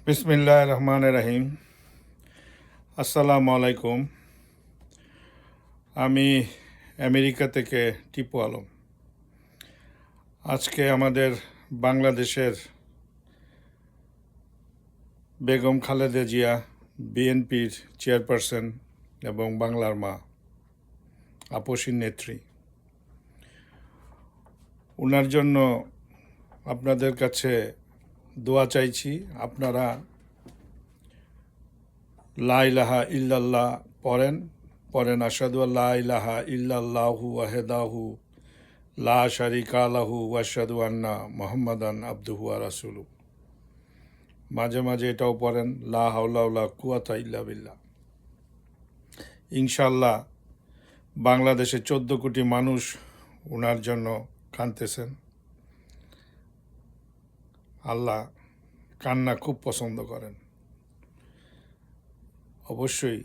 বিসমিল্লাহির রহমানির রহিম। আসসালামু আলাইকুম। আমি আমেরিকা থেকে টিপু আলম। আজকে আমাদের বাংলাদেশের বেগম খালেদা জিয়া, বিএনপির চেয়ারপারসন এবং বাংলার মা, আপসী নেত্রী, ওনার জন্য আপনাদের কাছে দোয়া চাইছি। আপনারা লা ইলাহা ইল্লাল্লাহ পড়েন আশহাদু আল্লা ইলাহা ইল্লাল্লাহু ওয়াহদাহু লা শারিকা লাহু ওয়া আশহাদু আন্না মুহাম্মাদান আবদুহু ওয়া রাসূলুহু। মাঝে মাঝে এটাও পড়েন লা হাওলা ওয়ালা কুওয়াতা ইল্লা বিল্লাহ। ইনশাআল্লাহ বাংলাদেশে 14 কোটি মানুষ ওনার জন্য কাঁদতেছেন। আল্লাহ কান্না খুব পছন্দ করেন। অবশ্যই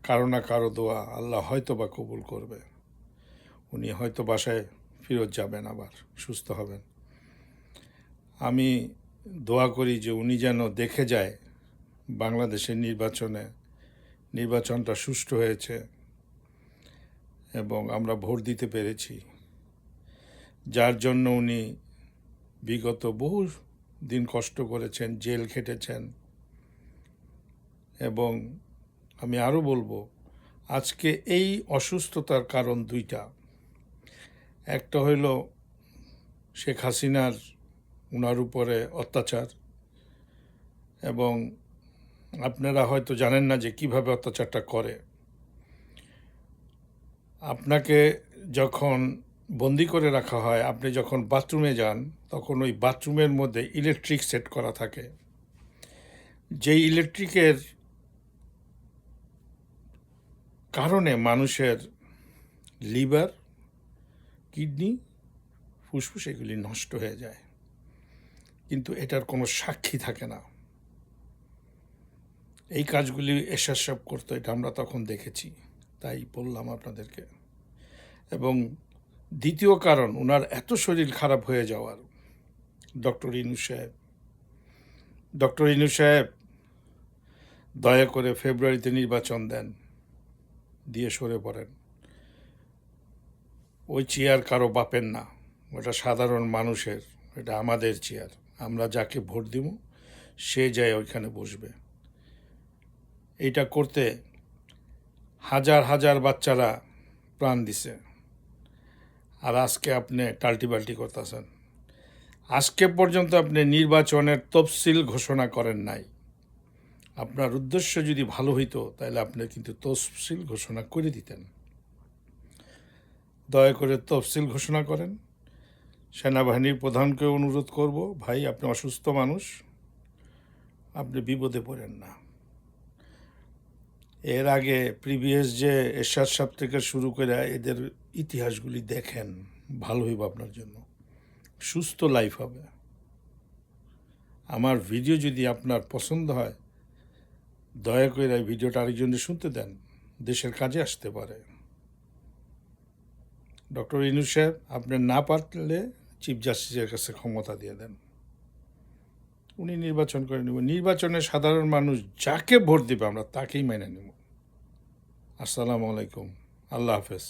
কারো না কারো দোয়া আল্লাহ হয়তো বা কবুল করবে। উনি হয়তো বাসায় ফেরত যাবেন, আবার সুস্থ হবেন। আমি দোয়া করি যে উনি যেন দেখে যায় বাংলাদেশের নির্বাচনটা সুষ্ঠু হয়েছে এবং আমরা ভোট দিতে পেরেছি, যার জন্য উনি বিগত বহু দিন কষ্ট করেছেন, জেল খেটেছেন। এবং আমি আরও বলবো, আজকে এই অসুস্থতার কারণ দুইটা। একটা হইল শেখ হাসিনার ওনার উপরে অত্যাচার, এবং আপনারা হয়তো জানেন না যে কিভাবে অত্যাচারটা করে। আপনাকে যখন বন্দি করে রাখা হয়, আপনি যখন বাথরুমে যান, তখন ওই বাথরুমের মধ্যে ইলেকট্রিক সেট করা থাকে। যেই ইলেকট্রিকের কারণে মানুষের লিভার, কিডনি, ফুসফুস এগুলি নষ্ট হয়ে যায়, কিন্তু এটার কোনো সাক্ষী থাকে না। এই কাজগুলি এরশাদ সাহেব করতো, এটা আমরা তখন দেখেছি, তাই বললাম আপনাদেরকে। এবং দ্বিতীয় কারণ, ওনার এত শরীর খারাপ হয়ে যাওয়ার, ডক্টর ইনু সাহেব দয়া করে ফেব্রুয়ারিতে নির্বাচন দেন, দিয়ে সরে পড়েন। ওই চেয়ার কারো বাপের না, ওটা সাধারণ মানুষের, এটা আমাদের চেয়ার। আমরা যাকে ভোট দিব সে যায় ওইখানে বসবে। এইটা করতে হাজার হাজার বাচ্চারা প্রাণ দিছে, আর আজকে আপনি টাল্টিবাল্টি করতেছেন। আজকে পর্যন্ত আপনি নির্বাচনের তফসিল ঘোষণা করেন নাই। আপনার উদ্দেশ্য যদি ভালো হইতো তাহলে আপনি কিন্তু তফসিল ঘোষণা করে দিতেন। দয়া করে তফসিল ঘোষণা করেন। সেনাবাহিনীর প্রধানকে অনুরোধ করব, ভাই আপনি অসুস্থ মানুষ, আপনি বিপদে পড়েন না। এর আগে প্রিভিয়াস যে এরশাদ সাহেব থেকে শুরু করে এদের ইতিহাসগুলি দেখেন, ভালো হইব আপনার জন্য, সুস্থ লাইফ হবে। আমার ভিডিও যদি আপনার পছন্দ হয়, দয়া করে এই ভিডিওটা আরেকজনের শুনতে দেন, দেশের কাজে আসতে পারে। ডক্টর ইনু সাহেব, আপনি না পারলে চিফ জাস্টিসের কাছে ক্ষমতা দিয়ে দেন, উনি নির্বাচন করে নেব। নির্বাচনে সাধারণ মানুষ যাকে ভোট দেবে আমরা তাকেই মেনে নেব। আসসালামু আলাইকুম, আল্লাহ হাফেজ।